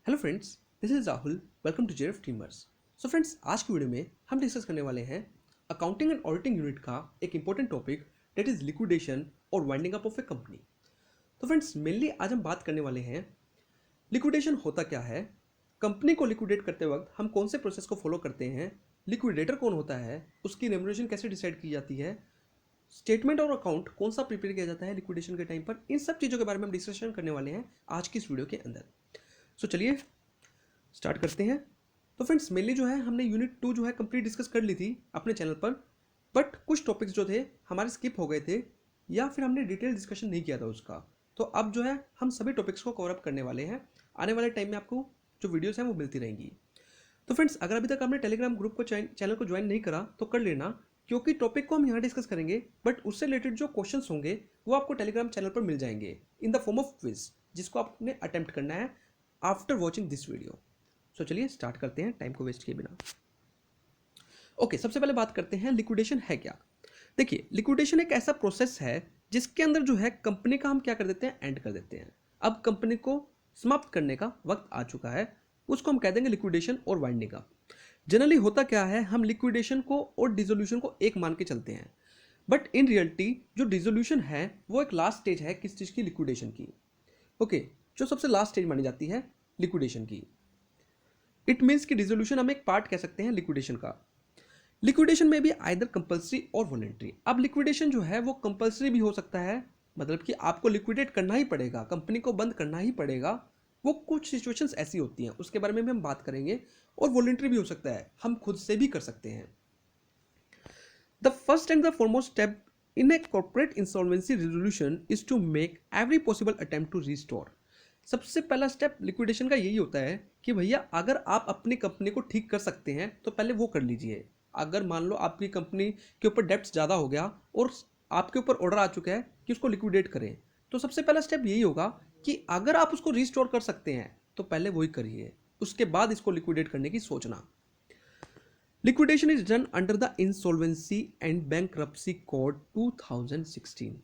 Hello friends, this is Rahul. Welcome to JF teamers. So friends, आज की video में हम डिस्कस करने वाले हैं अकाउंटिंग एंड ऑडिटिंग यूनिट का एक important topic, that is liquidation और winding up of a company. तो फ्रेंड्स, मेनली आज हम बात करने वाले हैं लिक्विडेशन होता क्या है, कंपनी को लिक्विडेट करते वक्त हम कौन से प्रोसेस को फॉलो करते हैं, लिक्विडेटर कौन होता है, उसकी रेम्युनरेशन कैसे डिसाइड की जाती है, स्टेटमेंट और अकाउंट कौन सा प्रिपेयर किया जाता है लिक्विडेशन के टाइम पर। इन सब चीज़ों के बारे में हम डिस्कशन करने वाले हैं आज की इस वीडियो के अंदर। सो चलिए स्टार्ट करते हैं। तो फ्रेंड्स, मेनली जो है हमने यूनिट 2 जो है कंप्लीट डिस्कस कर ली थी अपने चैनल पर, बट कुछ टॉपिक्स जो थे हमारे स्किप हो गए थे या फिर हमने डिटेल डिस्कशन नहीं किया था उसका। तो अब जो है हम सभी टॉपिक्स को कवर अप करने वाले हैं। आने वाले टाइम में आपको जो वीडियोस हैं वो मिलती रहेंगी। तो फ्रेंड्स, अगर अभी तक आपने टेलीग्राम ग्रुप को चैनल को ज्वाइन नहीं करा तो कर लेना, क्योंकि टॉपिक को हम यहाँ डिस्कस करेंगे बट उससे रिलेटेड जो क्वेश्चंस होंगे वो आपको टेलीग्राम चैनल पर मिल जाएंगे in the form of quiz, जिसको आपने अटेम्प्ट करना है आफ्टर वॉचिंग दिस वीडियो। सो चलिए स्टार्ट करते हैं टाइम को वेस्ट किए बिना। ओके, सबसे पहले बात करते हैं लिक्विडेशन है क्या। देखिए, लिक्विडेशन एक ऐसा प्रोसेस है जिसके अंदर जो है कंपनी का हम क्या कर देते हैं, एंड कर देते हैं। अब कंपनी को समाप्त करने का वक्त आ चुका है, उसको हम कह देंगे लिक्विडेशन और वाइंडिंग का। जनरली होता क्या है, हम लिक्विडेशन को और डिसोल्यूशन को एक मान के चलते हैं, बट इन रियलिटी जो डिसोल्यूशन है वो एक लास्ट स्टेज है किस चीज़ की, लिक्विडेशन की। ओके, जो सबसे लास्ट स्टेज मानी जाती है लिक्विडेशन की। इट मीन्स कि डिसोल्यूशन हम एक पार्ट कह सकते हैं लिक्विडेशन का। लिक्विडेशन में भी आइदर कंपल्सरी और वॉलेंट्री। अब लिक्विडेशन जो है वो कंपल्सरी भी हो सकता है, मतलब कि आपको लिक्विडेट करना ही पड़ेगा, कंपनी को बंद करना ही पड़ेगा। वो कुछ सिचुएशंस ऐसी होती हैं, उसके बारे में भी हम बात करेंगे। और वॉलेंट्री भी हो सकता है, हम खुद से भी कर सकते हैं। The first and the foremost step in a corporate insolvency resolution is to make every possible attempt to restore. सबसे पहला स्टेप लिक्विडेशन का यही होता है कि भैया अगर आप अपनी कंपनी को ठीक कर सकते हैं तो पहले वो कर लीजिए। अगर मान लो आपकी कंपनी के ऊपर डेब्ट ज़्यादा हो गया और आपके ऊपर ऑर्डर आ चुका है कि उसको लिक्विडेट करें, तो सबसे पहला स्टेप यही होगा कि अगर आप उसको रिस्टोर कर सकते हैं तो पहले वही करिए, उसके बाद इसको लिक्विडेट करने की सोचना। Liquidation is done under the insolvency and bankruptcy code 2016।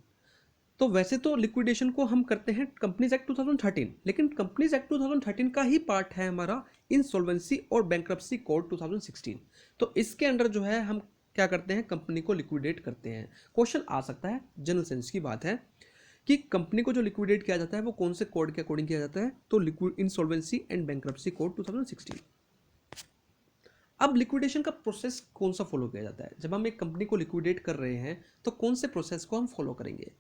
तो वैसे तो लिक्विडेशन को हम करते हैं कंपनीज एक्ट 2013, लेकिन कंपनीज एक्ट 2013 का ही पार्ट है हमारा इंसॉल्वेंसी और बैंकरप्सी कोड 2016। तो इसके अंडर जो है हम क्या करते हैं, कंपनी को लिक्विडेट करते हैं। क्वेश्चन आ सकता है, जनरल सेंस की बात है कि कंपनी को जो लिक्विडेट किया जाता है वो कौन से कोड के अकॉर्डिंग किया जाता है, तो liquid insolvency and bankruptcy code 2016। अब लिक्विडेशन का प्रोसेस कौन सा फॉलो किया जाता है, जब हम एक कंपनी को लिक्विडेट कर रहे हैं तो कौन से प्रोसेस को हम फॉलो करेंगे।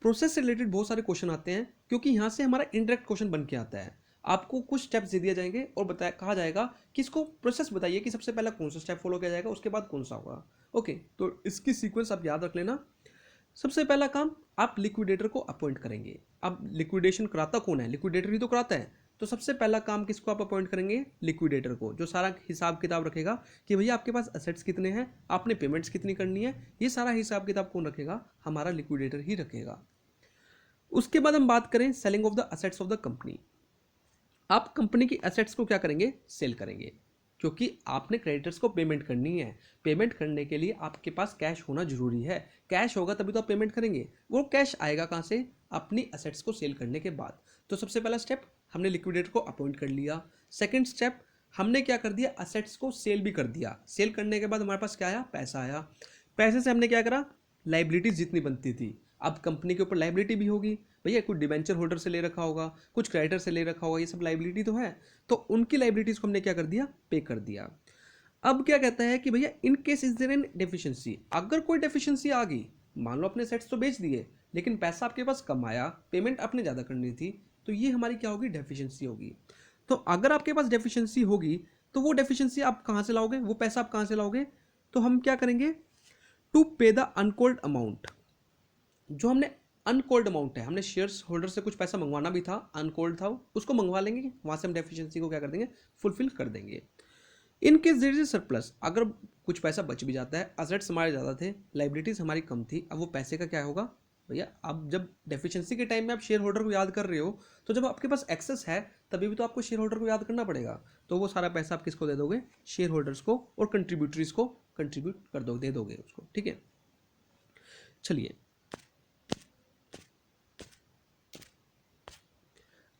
प्रोसेस से रिलेटेड बहुत सारे क्वेश्चन आते हैं, क्योंकि यहाँ से हमारा इनडायरेक्ट क्वेश्चन बन के आता है। आपको कुछ स्टेप्स दे दिए जाएंगे और बताया कहा जाएगा कि इसको प्रोसेस बताइए कि सबसे पहला कौन सा स्टेप फॉलो किया जाएगा, उसके बाद कौन सा होगा। ओके, तो इसकी सीक्वेंस आप याद रख लेना। सबसे पहला काम, आप लिक्विडेटर को अपॉइंट करेंगे। अब लिक्विडेशन कराता कौन है, लिक्विडेटर ही तो कराता है। तो सबसे पहला काम किसको आप अपॉइंट करेंगे, लिक्विडेटर को, जो सारा हिसाब किताब रखेगा कि भैया आपके पास असेट्स कितने हैं, आपने पेमेंट्स कितनी करनी है, ये सारा हिसाब किताब कौन रखेगा, हमारा लिक्विडेटर ही रखेगा। उसके बाद हम बात करें selling of the assets of the company. आप कंपनी की एसेट्स को क्या करेंगे, सेल करेंगे, क्योंकि आपने क्रेडिटर्स को पेमेंट करनी है। पेमेंट करने के लिए आपके पास कैश होना जरूरी है, कैश होगा तभी तो आप पेमेंट करेंगे। वो कैश आएगा कहाँ से, अपनी एसेट्स को सेल करने के बाद। तो सबसे पहला स्टेप, हमने लिक्विडेटर को अपॉइंट कर लिया। सेकेंड स्टेप, हमने क्या कर दिया, असेट्स को सेल भी कर दिया। सेल करने के बाद हमारे पास क्या आया, पैसा आया। पैसे से हमने क्या करा, लाइबिलिटीज जितनी बनती थी, अब कंपनी के ऊपर लाइबिलिटी भी होगी। भैया कुछ डिबेंचर होल्डर से ले रखा होगा, कुछ क्रेडिटर से ले रखा होगा, ये सब लाइबिलिटी तो है। तो उनकी लाइबिलिटीज को हमने क्या कर दिया, पे कर दिया। अब क्या कहता है कि भैया in case is there an deficiency, अगर कोई डेफिशिएंसी आ गई, मान लो अपने सेट्स तो बेच दिए लेकिन पैसा आपके पास कम आया, पेमेंट आपने ज़्यादा करनी थी, तो ये हमारी क्या होगी, डेफिशिएंसी होगी। तो अगर आपके पास डेफिशिएंसी होगी तो वो डेफिशिएंसी आप कहाँ से लाओगे, वो पैसा आप कहाँ से लाओगे, तो हम क्या करेंगे, टू पे द अनकोल्ड अमाउंट। जो हमने अनकोल्ड अमाउंट है, हमने शेयर्स होल्डर से कुछ पैसा मंगवाना भी था, अनकोल्ड था, उसको मंगवा लेंगे, वहाँ से हम डेफिशिएंसी को क्या कर देंगे, फुलफिल कर देंगे। In case there is surplus, अगर कुछ पैसा बच भी जाता है, असेट्स हमारे ज़्यादा थे, लाइबिलिटीज़ हमारी कम थी, अब वो पैसे का क्या होगा भैया। अब जब डेफिशिएंसी के टाइम में आप शेयर होल्डर को याद कर रहे हो, तो जब आपके पास एक्सेस है तभी भी तो आपको शेयर होल्डर को याद करना पड़ेगा। तो वो सारा पैसा आप किसको दे दोगे, शेयर होल्डर्स को और कंट्रीब्यूटरीज को कंट्रीब्यूट कर दो, दे दोगे उसको, ठीक है। चलिए,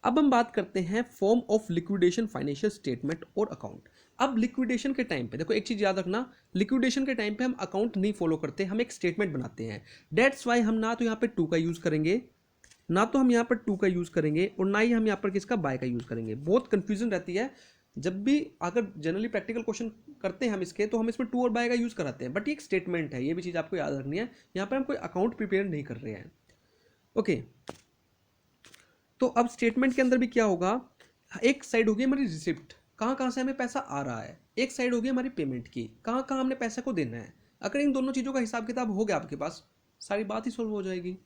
अब हम बात करते हैं form of liquidation financial statement और अकाउंट। अब लिक्विडेशन के टाइम पे देखो एक चीज़ याद रखना, लिक्विडेशन के टाइम पे हम अकाउंट नहीं फॉलो करते, हम एक स्टेटमेंट बनाते हैं। डेट्स वाई हम ना तो यहाँ पे टू का यूज़ करेंगे, ना तो हम यहाँ पर टू का यूज़ करेंगे, और ना ही हम यहाँ पर किसका बाय का यूज़ करेंगे। बहुत कंफ्यूजन रहती है जब भी, अगर जनरली प्रैक्टिकल क्वेश्चन करते हैं हम इसके, तो हम इसमें टू और बाय का यूज़ कराते हैं, बट ये एक स्टेटमेंट है, ये भी चीज़ आपको याद रखनी है। यहाँ पर हम कोई अकाउंट प्रिपेयर नहीं कर रहे हैं। ओके, तो अब स्टेटमेंट के अंदर भी क्या होगा, एक साइड होगी हमारी रिसिप्ट, कहाँ कहाँ से हमें पैसा आ रहा है, एक साइड होगी हमारी पेमेंट की, कहाँ कहाँ हमने पैसे को देना है। अगर इन दोनों चीज़ों का हिसाब किताब हो गया आपके पास, सारी बात ही सोल्व हो जाएगी।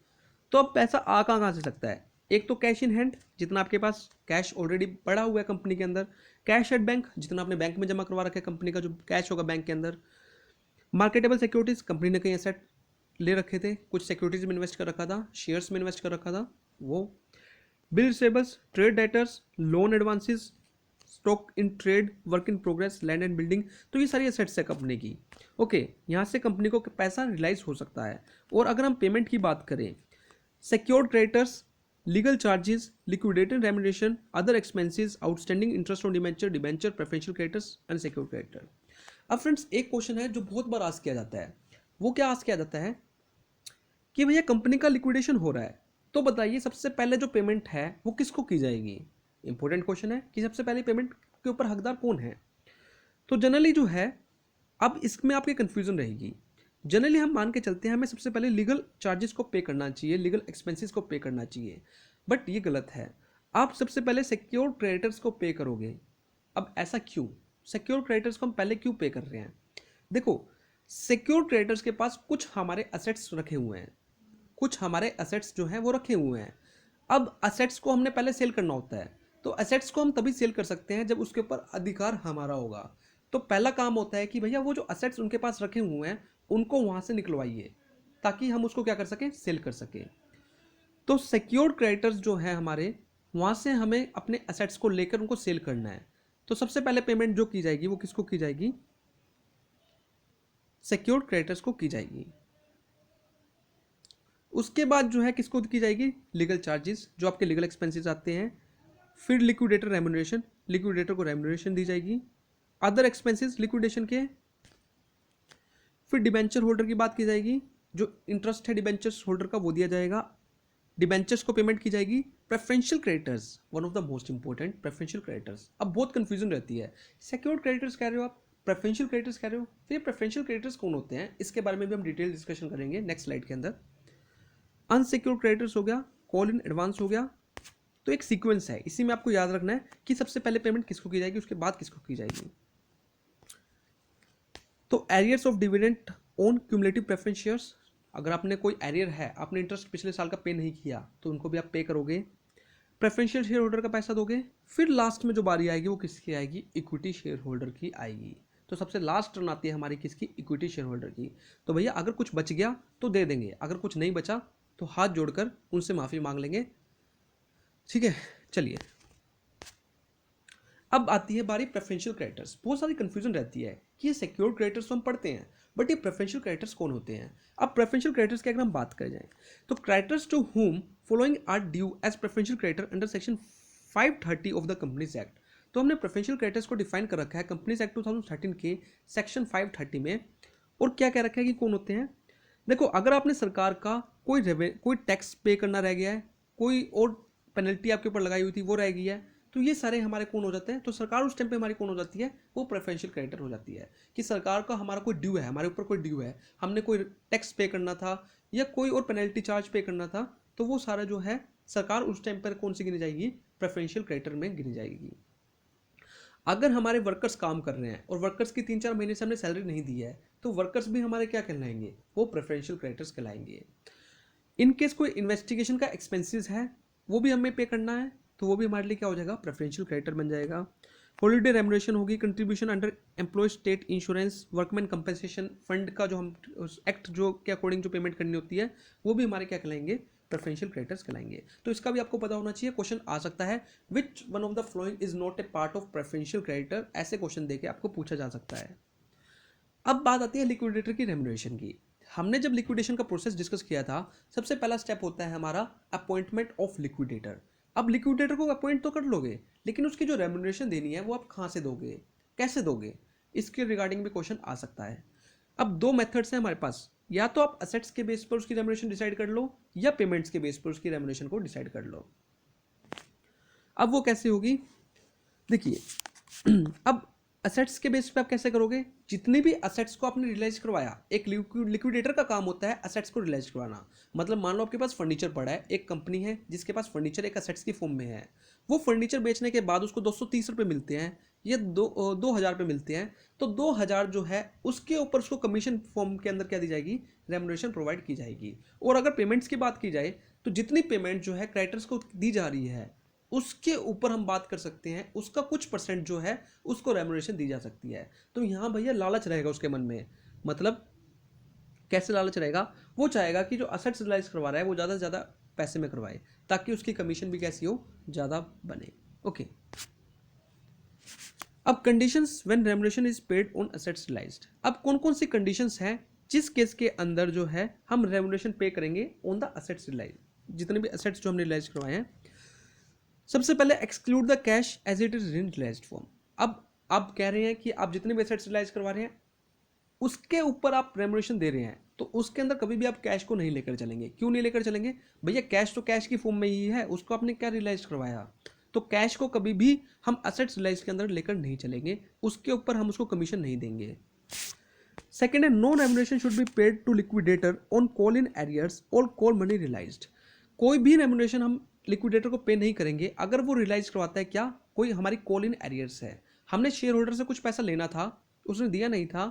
तो अब पैसा आ कहाँ कहाँ से सकता है, एक तो कैश इन हैंड, जितना आपके पास कैश ऑलरेडी पड़ा हुआ है कंपनी के अंदर, कैश एट बैंक, जितना आपने बैंक में जमा करवा रखा है कंपनी का जो कैश होगा बैंक के अंदर, मार्केटेबल सिक्योरिटीज, कंपनी ने कहीं एसेट ले रखे थे, कुछ सिक्योरिटीज में इन्वेस्ट कर रखा था, शेयर्स में इन्वेस्ट कर रखा था वो, bill रिसेबल्स, trade debtors, loan advances, stock in trade, work in progress, land and building, तो ये सारी एसेट्स है कंपनी की। ओके, यहाँ से कंपनी को पैसा रिलाइज हो सकता है। और अगर हम पेमेंट की बात करें, secured creditors, legal charges, liquidated remuneration, other expenses, outstanding interest on debenture, preferential creditors, unsecured creditor. अब फ्रेंड्स एक क्वेश्चन है जो बहुत बार आस्क किया जाता है, वो क्या आस्क किया जाता है कि भैया कंपनी का लिक्विडेशन हो रहा है, तो बताइए सबसे पहले जो पेमेंट है वो किसको की जाएगी। इंपॉर्टेंट क्वेश्चन है कि सबसे पहले पेमेंट के ऊपर हकदार कौन है। तो जनरली जो है, अब इसमें आपकी कंफ्यूजन रहेगी। जनरली हम मान के चलते हैं हमें सबसे पहले लीगल चार्जेस को पे करना चाहिए, लीगल एक्सपेंसेस को पे करना चाहिए, बट ये गलत है। आप सबसे पहले सिक्योर क्रेडिटर्स को पे करोगे। अब ऐसा क्यों, सिक्योर क्रेडिटर्स को हम पहले क्यों पे कर रहे हैं। देखो, सिक्योर क्रेडिटर्स के पास कुछ हमारे असेट्स रखे हुए हैं, कुछ हमारे असेट्स जो हैं वो रखे हुए हैं। अब असेट्स को हमने पहले सेल करना होता है, तो असेट्स को हम तभी सेल कर सकते हैं जब उसके ऊपर अधिकार हमारा होगा। तो पहला काम होता है कि भैया वो जो असेट्स उनके पास रखे हुए हैं उनको वहाँ से निकलवाइए, ताकि हम उसको क्या कर सकें, सेल कर सकें। तो सिक्योर्ड क्रेडिटर्स जो हैं हमारे, वहाँ से हमें अपने असेट्स को लेकर उनको सेल करना है। तो सबसे पहले पेमेंट जो की जाएगी वो किसको की जाएगी, सिक्योर्ड क्रेडिटर्स को की जाएगी। उसके बाद जो है किसको की जाएगी, लीगल चार्जेस, जो आपके लीगल एक्सपेंसेस आते हैं। फिर लिक्विडेटर रेम्युनरेशन, लिक्विडेटर को रेम्युनरेशन दी जाएगी। अदर एक्सपेंसेस लिक्विडेशन के। फिर डिबेंचर होल्डर की बात की जाएगी, जो इंटरेस्ट है डिबेंचर्स होल्डर का वो दिया जाएगा। डिबेंचर्स को पेमेंट की जाएगी। Preferential creditors, one of the most important, preferential creditors. अब बहुत कंफ्यूजन रहती है, सिक्योर्ड क्रेडिटर्स कह रहे हो आप, प्रेफरेंशियल क्रेडिटर्स कह रहे हो, फिर प्रेफरेंशियल क्रेडिटर्स कौन होते हैं, इसके बारे में भी हम डिटेल डिस्कशन करेंगे नेक्स्ट स्लाइड के अंदर। अनसिक्योर्ड क्रेडिटर्स हो गया, कॉल इन एडवांस हो गया। तो एक सीक्वेंस है, इसी में आपको याद रखना है कि सबसे पहले पेमेंट किसको की जाएगी, उसके बाद किसको की जाएगी। तो arrears of dividend on cumulative preference shares, अगर आपने कोई एरियर है, आपने इंटरेस्ट पिछले साल का पे नहीं किया, तो उनको भी आप पे करोगे। प्रेफरेंशियल शेयर होल्डर का पैसा दोगे। फिर लास्ट में जो बारी आएगी वो किसकी आएगी, इक्विटी शेयर होल्डर की आएगी। तो सबसे लास्ट टर्न आती है हमारी किसकी, इक्विटी शेयर होल्डर की। तो भैया अगर कुछ बच गया तो दे देंगे, अगर कुछ नहीं बचा तो हाथ जोड़कर उनसे माफ़ी मांग लेंगे। ठीक है, चलिए अब आती है बारी प्रेफरेंशियल क्रेडिटर्स। बहुत सारी कंफ्यूजन रहती है कि ये सिक्योर्ड क्रेडिटर्स तो हम पढ़ते हैं, बट ये प्रेफरेंशियल क्रेडिटर्स कौन होते हैं। अब प्रेफरेंशियल क्रेडिटर्स की अगर हम बात करें जाए, तो creditors to whom following are due as preferential creditor under section 530 of the companies act. तो हमने प्रेफरेंशियल क्रेडिटर्स को डिफाइन कर रखा है कंपनीज एक्ट 2013 के सेक्शन 530 में। और क्या कह रखा है कि कौन होते हैं। देखो, अगर आपने सरकार का कोई टैक्स पे करना रह गया है, कोई और पेनल्टी आपके ऊपर लगाई हुई थी वो रह गई है, तो ये सारे हमारे कौन हो जाते हैं। तो सरकार उस टाइम पे हमारी कौन हो जाती है, वो प्रेफरेंशियल क्रेडिटर हो जाती है। कि सरकार का हमारा कोई ड्यू है, हमारे ऊपर कोई ड्यू है, हमने कोई टैक्स पे करना था या कोई और पेनल्टी चार्ज पे करना था, तो वो सारा जो है सरकार उस टाइम पर कौन सी गिनी जाएगी, प्रेफरेंशियल क्रेडिटर में गिनी जाएगी। अगर हमारे वर्कर्स काम कर रहे हैं और वर्कर्स की 3-4 महीने से हमने सैलरी नहीं दी है, तो वर्कर्स भी हमारे क्या कहलाएंगे, वो प्रेफरेंशियल क्रेडिटर्स कहलाएंगे। इन केस कोई इन्वेस्टिगेशन का एक्सपेंसेस है वो भी हमें पे करना है, तो वो भी हमारे लिए क्या हो जाएगा, प्रेफरेंशियल क्रेडिटर बन जाएगा। हॉलीडे रेम्युनरेशन होगी, contribution under employ state insurance, workman compensation fund का जो हम एक्ट जो के अकॉर्डिंग जो पेमेंट करनी होती है, वो भी हमारे क्या कहलाएंगे, प्रेफरेंशियल क्रेडिटर्स कहलाएंगे। तो इसका भी आपको पता होना चाहिए, क्वेश्चन आ सकता है which one of the following is not a part of preferential creditor, ऐसे क्वेश्चन देके आपको पूछा जा सकता है। अब बात आती है लिक्विडेटर की रेम्युनरेशन की। हमने जब लिक्विडेशन का प्रोसेस डिस्कस किया था, सबसे पहला स्टेप होता है हमारा अपॉइंटमेंट ऑफ लिक्विडेटर। अब लिक्विडेटर को अपॉइंट तो कर लोगे, लेकिन उसकी जो रेम्यूनरेशन देनी है वो आप कहाँ से दोगे, कैसे दोगे, इसके रिगार्डिंग भी क्वेश्चन आ सकता है। अब दो मेथड्स हैं हमारे पास, या तो आप असेट्स के बेस पर उसकी रेम्यूनरेशन डिसाइड कर लो या पेमेंट्स के बेस पर उसकी रेम्यूनरेशन को डिसाइड कर लो। अब वो कैसे होगी, देखिए अब असेट्स के बेस पे आप कैसे करोगे, जितनी भी असेट्स को आपने रियलाइज करवाया, एक लिक्विडेटर का काम होता है असेट्स को रियलाइज करवाना। मतलब मान लो आपके पास फर्नीचर पड़ा है, एक कंपनी है जिसके पास फर्नीचर एक असेट्स की फॉर्म में है, वो फर्नीचर बेचने के बाद उसको 230 रुपये मिलते हैं या 2000 रुपये मिलते हैं, तो 2000 जो है उसके ऊपर उसको कमीशन फॉर्म के अंदर क्या दी जाएगी, रेम्यूनरेशन प्रोवाइड की जाएगी। और अगर पेमेंट्स की बात की जाए तो जितनी पेमेंट जो है क्रेडिटर्स को दी जा रही है उसके ऊपर हम बात कर सकते हैं, उसका कुछ परसेंट जो है उसको रेम्यूनरेशन दी जा सकती है। तो यहाँ भैया लालच रहेगा उसके मन में, मतलब कैसे लालच रहेगा, वो चाहेगा कि जो असेट्स रियलाइज करवा रहा है वो ज़्यादा से ज़्यादा पैसे में करवाए ताकि उसकी कमीशन भी कैसी हो, ज़्यादा बने। ओके, अब conditions when remuneration is paid on assets realised. अब कौन कौन सी कंडीशंस हैं जिस केस के अंदर जो है हम रेम्यूनरेशन पे करेंगे ऑन द असेट्स रियलाइज, जितने भी असेट्स जो हमने रियलाइज करवाए हैं। सबसे पहले exclude the cash as it is in realised form. अब आप कह रहे हैं कि आप जितने भी एसेट्स रियलाइज करवा रहे हैं उसके ऊपर आप रेम्यूनरेशन दे रहे हैं, तो उसके अंदर कभी भी आप कैश को नहीं लेकर चलेंगे। क्यों नहीं लेकर चलेंगे भैया, कैश तो कैश की फॉर्म में ही है, उसको आपने क्या रियलाइज करवाया, तो कैश को कभी भी हम असेट्स रियलाइज के अंदर लेकर नहीं चलेंगे, उसके ऊपर हम उसको कमीशन नहीं देंगे। सेकेंड है, no remuneration should be paid to liquidator on call in arrears और कॉल मनी रियलाइज्ड। कोई भी रेम्यूनरेशन हम लिक्विडेटर को पे नहीं करेंगे अगर वो रियलाइज करवाता है क्या, कोई हमारी कॉल इन एरियर्स है, हमने शेयर होल्डर से कुछ पैसा लेना था, उसने दिया नहीं था,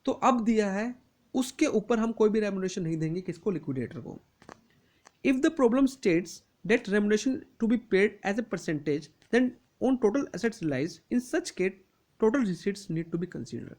तो अब दिया है, उसके ऊपर हम कोई भी रेम्यूनरेशन नहीं देंगे, किसको, लिक्विडेटर को। If the problem states that remuneration to be paid as a percentage then on total assets realised, in such case total receipts need to be considered.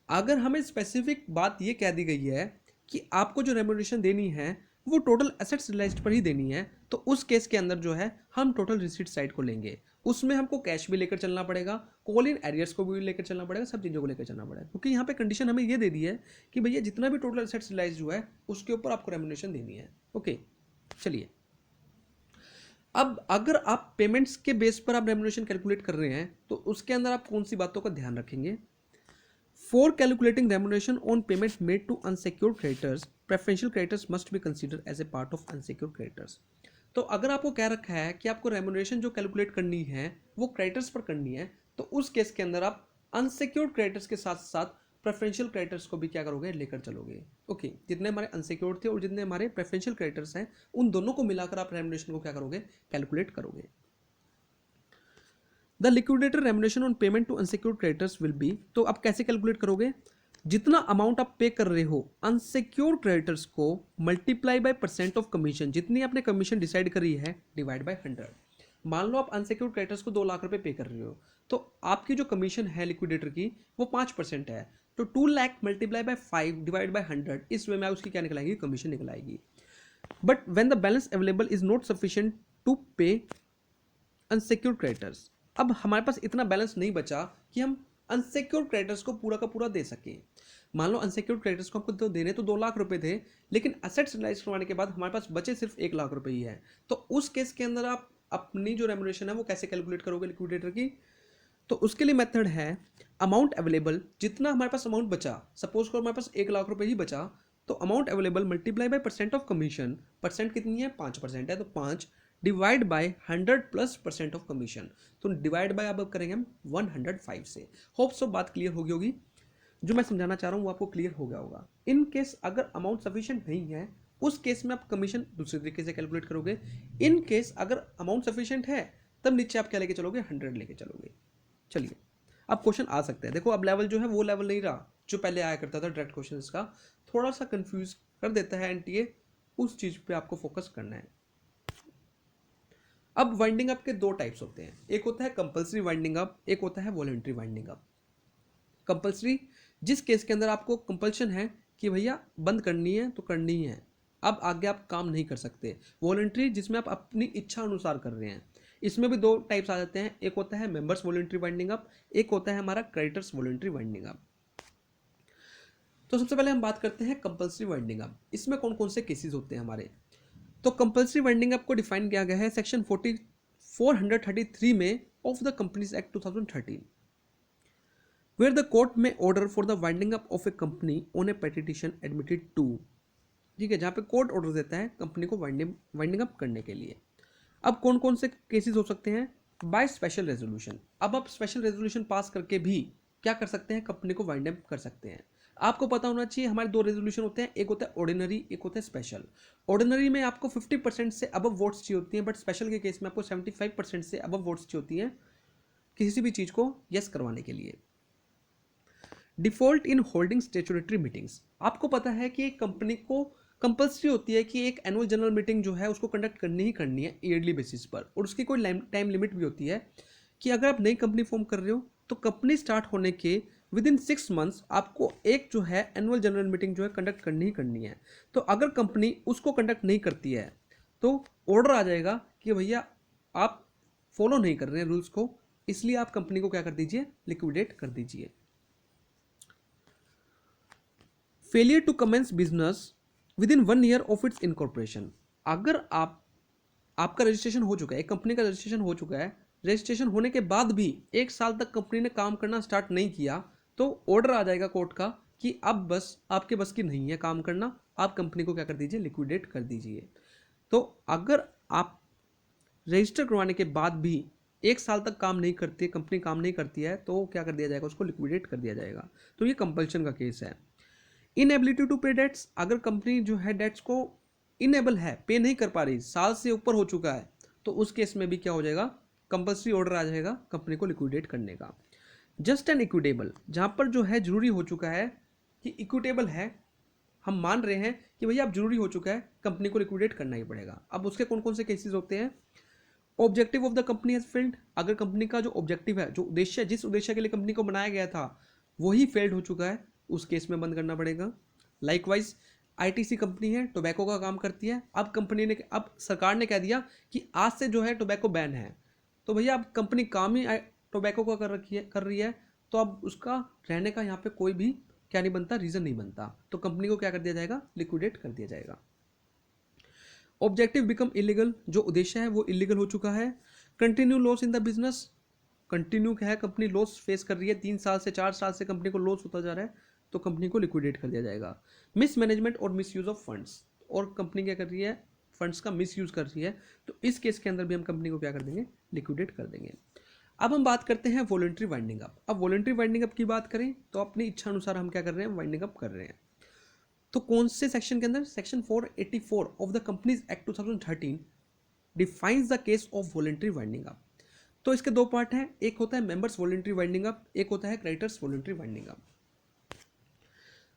अगर हमें स्पेसिफिक बात ये कह दी गई है कि आपको जो रेम्यूनरेशन देनी है वो टोटल एसेट्स रियलाइज्ड पर ही देनी है, तो उस केस के अंदर जो है हम टोटल रिसीट साइड को लेंगे, उसमें हमको कैश भी लेकर चलना पड़ेगा, कॉल इन एरियर्स को भी लेकर चलना पड़ेगा, सब चीज़ों को लेकर चलना पड़ेगा, क्योंकि यहाँ पे कंडीशन हमें ये दे दी है कि भैया जितना भी टोटल एसेट्स रियलाइज हुआ है उसके ऊपर आपको रेम्यूनरेशन देनी है। ओके, चलिए, अब अगर आप पेमेंट्स के बेस पर आप रेम्यूनरेशन कैलकुलेट कर रहे हैं तो उसके अंदर आप कौन सी बातों का ध्यान रखेंगे। For calculating remuneration on payment made to unsecured creditors, preferential creditors must be considered as a part of unsecured creditors। तो अगर आपको कह रखा है कि आपको रेम्यूनरेशन जो कैलकुलेट करनी है वो क्रेडिटर्स पर करनी है, तो उस केस के अंदर आप अनसिक्योर्ड क्रेडिटर्स के साथ साथ प्रेफरेंशियल क्रेडिटर्स को भी क्या करोगे, लेकर चलोगे। ओके, जितने हमारे अनसिक्योर्ड थे और जितने हमारे प्रेफरेंशियल क्रेडिटर्स हैं उन दोनों को मिलाकर आप रेम्यूनरेशन को क्या करोगे, कैलकुलेट करोगे। The liquidator remuneration on payment to unsecured creditors will be, तो आप कैसे कैलकुलेट करोगे, जितना अमाउंट आप पे कर रहे हो अनसिक्योर्ड क्रेडिटर्स को multiply by percent of commission, जितनी आपने कमीशन डिसाइड करी है डिवाइड बाय 100। मान लो आप अनसिक्योर्ड क्रेडिटर्स को 2 लाख रुपए पे कर रहे हो, तो आपकी जो कमीशन है लिक्विडेटर की वो 5% है, तो 2 lakh multiply by 5 divide by 100, इस वे में उसकी क्या निकल आएगी, कमीशन निकल आएगी। But when the balance available is not sufficient to pay unsecured creditors, अब हमारे पास इतना बैलेंस नहीं बचा कि हम अनसिक्योर्ड क्रेडिटर्स को पूरा का पूरा दे सकें। मान लो अनसिक्योर्ड क्रेडिटर्स को हमको तो देने तो 2 लाख रुपए थे, लेकिन असेट्स रियलाइज करवाने के बाद हमारे पास बचे सिर्फ 1 लाख रुपए ही है, तो उस केस के अंदर आप अपनी जो रेम्यूनरेशन है वो कैसे कैलकुलेट करोगे लिक्विडेटर की। तो उसके लिए मेथड है अमाउंट अवेलेबल, जितना हमारे पास अमाउंट बचा, सपोज को हमारे पास 1 लाख रुपए ही बचा, तो amount available multiply by percent of commission, percent कितनी है, 5% है, तो 5 divide by 100 plus percent of commission, तो डिवाइड बाय अब करेंगे हम 105 से। होप सो बात क्लियर हो गई होगी, जो मैं समझाना चाह रहा हूँ वो आपको क्लियर हो गया होगा। इन केस अगर अमाउंट सफिशिएंट नहीं है उस केस में आप कमीशन दूसरे तरीके से कैलकुलेट करोगे। इन केस अगर अमाउंट सफिशिएंट है तब नीचे आप क्या लेके चलोगे, 100 लेके चलोगे। चलिए, अब क्वेश्चन आ सकते हैं, देखो अब लेवल जो है वो लेवल नहीं रहा जो पहले आया करता था डायरेक्ट क्वेश्चन का, थोड़ा सा कंफ्यूज कर देता है एनटीए, उस चीज पे आपको फोकस करना है। अब वाइंडिंग अप के 2 टाइप्स होते हैं, एक होता है कंपल्सरी वाइंडिंग अप, एक होता है वॉलंटरी वाइंडिंग अप। कंपल्सरी जिस केस के अंदर आपको कंपल्शन है कि भैया बंद करनी है तो करनी है, अब आगे आप काम नहीं कर सकते। वॉलंटरी जिसमें आप अपनी इच्छा अनुसार कर रहे हैं, इसमें भी 2 टाइप्स आ जाते हैं, एक होता है मेंबर्स वॉलंटरी वाइंडिंग अप, एक होता है हमारा क्रेडिटर्स वॉलंटरी वाइंडिंग अप। तो सबसे पहले हम बात करते हैं कंपल्सरी वाइंडिंग अप। इसमें कौन कौन से केसेस होते हैं हमारे। तो कंपल्सरी वाइंडिंग अप को डिफाइन किया गया है सेक्शन 433 में of the companies act 2013, where the court में order for the winding up of a company on a petition admitted to, ठीक है, जहाँ पे कोर्ट ऑर्डर देता है कंपनी को वाइंडिंग अप करने के लिए। अब कौन कौन से केसेस हो सकते हैं? By special resolution. अब आप स्पेशल रेजोल्यूशन पास करके भी क्या कर सकते हैं? कंपनी को वाइंड अप कर सकते हैं। आपको पता होना चाहिए हमारे दो रेजोल्यूशन होते हैं, एक होता है ऑर्डिनरी, एक होता है स्पेशल। ऑर्डिनरी में आपको 50% से अबव वोट्स चाहिए होती हैं, बट स्पेशल के केस में आपको 75% से अबव वोट्स चाहिए होती हैं किसी भी चीज़ को यस करवाने के लिए। Default in holding statutory meetings. आपको पता है कि एक कंपनी को कंपल्सरी होती है कि एक एनुअल जनरल मीटिंग जो है उसको कंडक्ट करनी ही करनी है ईयरली बेसिस पर, और उसकी कोई टाइम लिमिट भी होती है कि अगर आप नई कंपनी फॉर्म कर रहे हो तो कंपनी स्टार्ट होने के विद इन 6 मंथ्स आपको एक जो है एनुअल जनरल मीटिंग जो है कंडक्ट करनी ही करनी है। तो अगर कंपनी उसको कंडक्ट नहीं करती है तो ऑर्डर आ जाएगा कि भैया आप फॉलो नहीं कर रहे हैं रूल्स को, इसलिए आप कंपनी को क्या कर दीजिए? लिक्विडेट कर दीजिए। Failure to commence business within 1 year of its incorporation. अगर आपका रजिस्ट्रेशन हो चुका है, एक कंपनी का रजिस्ट्रेशन हो चुका है, रजिस्ट्रेशन होने के बाद भी 1 साल तक कंपनी ने काम करना स्टार्ट नहीं किया, तो ऑर्डर आ जाएगा कोर्ट का कि अब बस आपके बस की नहीं है काम करना, आप कंपनी को क्या कर दीजिए? लिक्विडेट कर दीजिए। तो अगर आप रजिस्टर करवाने के बाद भी 1 साल तक काम नहीं करती, कंपनी काम नहीं करती है, तो क्या कर दिया जाएगा? उसको लिक्विडेट कर दिया जाएगा। तो ये कंपल्शन का केस है। इनएबिलिटी टू पे डेट्स। अगर कंपनी जो है डेट्स को इनेबल है, पे नहीं कर पा रही, साल से ऊपर हो चुका है, तो उस केस में भी क्या हो जाएगा? कंपल्सरी ऑर्डर आ जाएगा कंपनी को लिक्विडेट करने का। जस्ट एंड इक्विटेबल, जहां पर जो है जरूरी हो चुका है कि इक्विटेबल है, हम मान रहे हैं कि भैया अब जरूरी हो चुका है, कंपनी को लिक्विडेट करना ही पड़ेगा। अब उसके कौन कौन से केसेस होते हैं? Objective of the company has failed. अगर कंपनी का जो ऑब्जेक्टिव है, जो उद्देश्य, जिस उद्देश्य के लिए कंपनी को बनाया गया था, वही फेल्ड हो चुका है, उस केस में बंद करना पड़ेगा। लाइकवाइज आईटीसी कंपनी है, टोबैको का काम करती है, अब सरकार ने कह दिया कि आज से जो है टोबैको बैन है, तो भैया अब कंपनी काम ही टोबैको का कर रही है, तो अब उसका रहने का यहाँ पे कोई भी क्या नहीं बनता? रीजन नहीं बनता। तो कंपनी को क्या कर दिया जाएगा? लिक्विडेट कर दिया जाएगा। ऑब्जेक्टिव बिकम इलीगल, जो उद्देश्य है वो इलीगल हो चुका है। Continue loss in the business, continue क्या है, कंपनी लॉस फेस कर रही है, 3 साल से 4 साल से कंपनी को लॉस होता जा रहा है, तो कंपनी को लिक्विडेट कर दिया जाएगा। मिस मैनेजमेंट और मिस यूज ऑफ फंड्स, और कंपनी क्या कर रही है? फंड्स का मिस यूज कर रही है, तो इस केस के अंदर भी हम कंपनी को क्या कर देंगे? लिक्विडेट कर देंगे। अब हम बात करते हैं वॉलंटरी वाइंडिंग अप। अब वॉलंटरी वाइंडिंग अप की बात करें तो अपनी इच्छा अनुसार हम क्या कर रहे हैं? वाइंडिंग अप कर रहे हैं। तो कौन से सेक्शन के अंदर? Section 484 of the companies act 2013 defines the case of voluntary winding up. तो इसके दो पार्ट हैं, एक होता है मेंबर्स वॉलंटरी वाइंडिंग अप, एक होता है क्रेडिटर्स वॉलंटरी वाइंडिंग अप।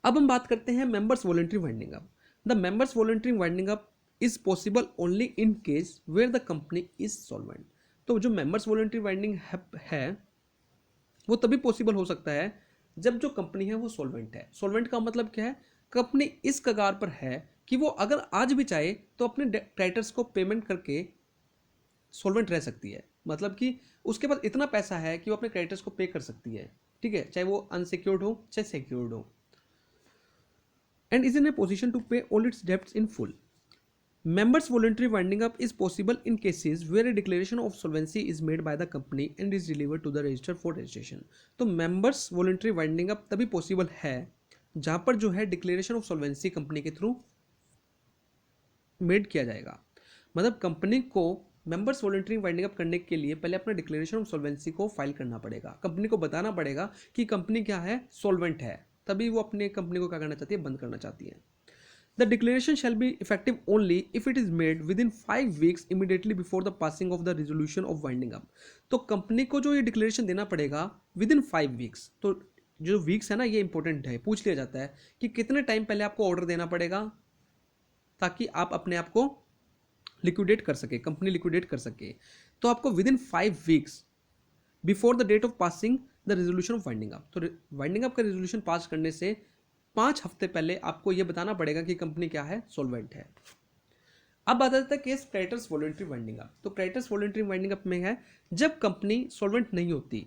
अब हम बात करते हैं members voluntary winding up. The members voluntary winding up is possible only in case where the company is solvent. तो जो मेंबर्स वॉलंटरी वाइंडिंग है वो तभी पॉसिबल हो सकता है जब जो कंपनी है वो सॉल्वेंट है। सॉल्वेंट का मतलब क्या है? कंपनी इस कगार पर है कि वो अगर आज भी चाहे तो अपने क्रेडिटर्स को पेमेंट करके सॉल्वेंट रह सकती है, मतलब कि उसके पास इतना पैसा है कि वो अपने क्रेडिटर्स को पे कर सकती है, ठीक है, चाहे वो अनसिक्योर्ड हो चाहे सिक्योर्ड हो, and is in a position to pay all its debts in full. Members voluntary winding up is possible in cases where a declaration of solvency is made by the company and is delivered to the register for registration। तो members voluntary winding up तभी possible है जहां पर जो है declaration of solvency company के through made किया जाएगा। मतलब कंपनी को मेंबर्स वॉलंटरी वाइंडिंग अप करने के लिए पहले अपना डिक्लेरेशन ऑफ सॉल्वेंसी को फाइल करना पड़ेगा, कंपनी को बताना पड़ेगा कि कंपनी क्या है? सॉल्वेंट है, तभी वो अपने कंपनी को क्या करना चाहती है? बंद करना चाहती है। The declaration shall be effective only if it is made within 5 weeks immediately before the passing of the resolution of winding up। तो कंपनी को जो ये डिक्लेरेशन देना पड़ेगा within 5 weeks। तो जो वीक्स है ना, ये इंपॉर्टेंट है, पूछ लिया जाता है कि कितने टाइम पहले आपको ऑर्डर देना पड़ेगा ताकि आप अपने आप को लिक्विडेट कर सके, कंपनी लिक्विडेट कर सके। तो आपको within 5 weeks before the date of passing the resolution of winding up. तो वाइंडिंग अप का रेजोल्यूशन पास करने से 5 हफ्ते पहले आपको यह बताना पड़ेगा कि कंपनी क्या है? सॉल्वेंट है। अब आता है case creditors voluntary winding up. तो क्रेडिटर्स वॉलंटरी वाइंडिंग अप में है जब कंपनी सॉल्वेंट नहीं होती,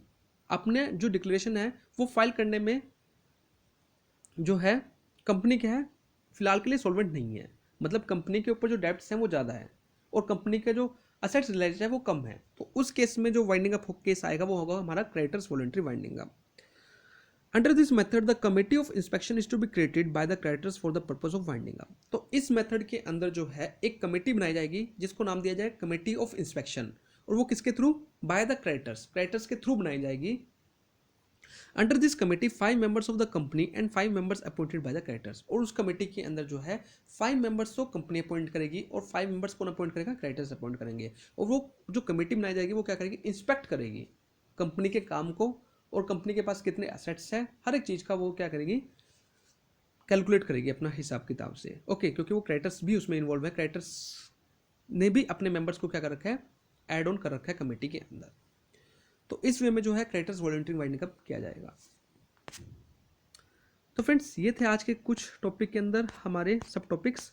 अपने जो डिक्लेरेशन है वो फाइल करने में जो है कंपनी क्या है? फिलहाल के लिए सॉल्वेंट नहीं है, मतलब कंपनी के ऊपर जो डेब्ट्स हैं वो ज़्यादा है और कंपनी के जो असेट्स रिलेटेड है वो कम है, तो उस केस में जो वाइंडिंग अप केस आएगा वो होगा हमारा creditors voluntary winding up. Under this method the committee of inspection is to be created by the creditors for the purpose of winding up. तो इस मेथड के अंदर जो है एक कमेटी बनाई जाएगी जिसको नाम दिया जाए कमेटी ऑफ इंस्पेक्शन, और वो किसके थ्रू? बाय द क्रेडिटर्स के थ्रू बनाई जाएगी। Under this committee 5 members of the company and 5 members appointed by the creditors, और उस कमेटी के अंदर जो है 5 मेंबर्स को कंपनी अपॉइंट करेगी और 5 मेंबर्स कौन अपॉइंट करेगा? क्रेडिटर्स अपॉइंट करेंगे। और वो जो कमेटी बनाई जाएगी वो क्या करेगी? इंस्पेक्ट करेगी कंपनी के काम को, और कंपनी के पास कितने एसेट्स हैं, हर एक चीज़ का वो क्या करेगी? कैलकुलेट करेगी अपना हिसाब किताब से। ओके, क्योंकि वो क्रेडिटर्स भी उसमें इन्वॉल्व है, क्रेडिटर्स ने भी अपने मेंबर्स को क्या कर रखा है? ऐड ऑन कर रखा है कमेटी के अंदर। तो इस वे में जो है क्रेडिटर्स वॉलंटरी वाइंडिंग अप किया जाएगा। तो फ्रेंड्स, ये थे आज के कुछ टॉपिक के अंदर हमारे सब टॉपिक्स।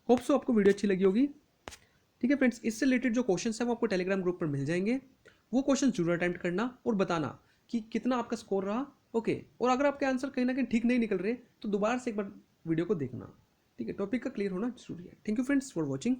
होप सो आपको वीडियो अच्छी लगी होगी। ठीक है फ्रेंड्स, इससे रिलेटेड जो क्वेश्चंस हैं वो आपको टेलीग्राम ग्रुप पर मिल जाएंगे। वो क्वेश्चन जरूर अटेम्प्ट करना और बताना कि कितना आपका स्कोर रहा। ओके, और अगर आपके आंसर कहीं ना कहीं ठीक नहीं निकल रहे तो दोबारा से एक बार वीडियो को देखना। ठीक है, टॉपिक का क्लियर होना जरूरी है। Thank you friends for watching.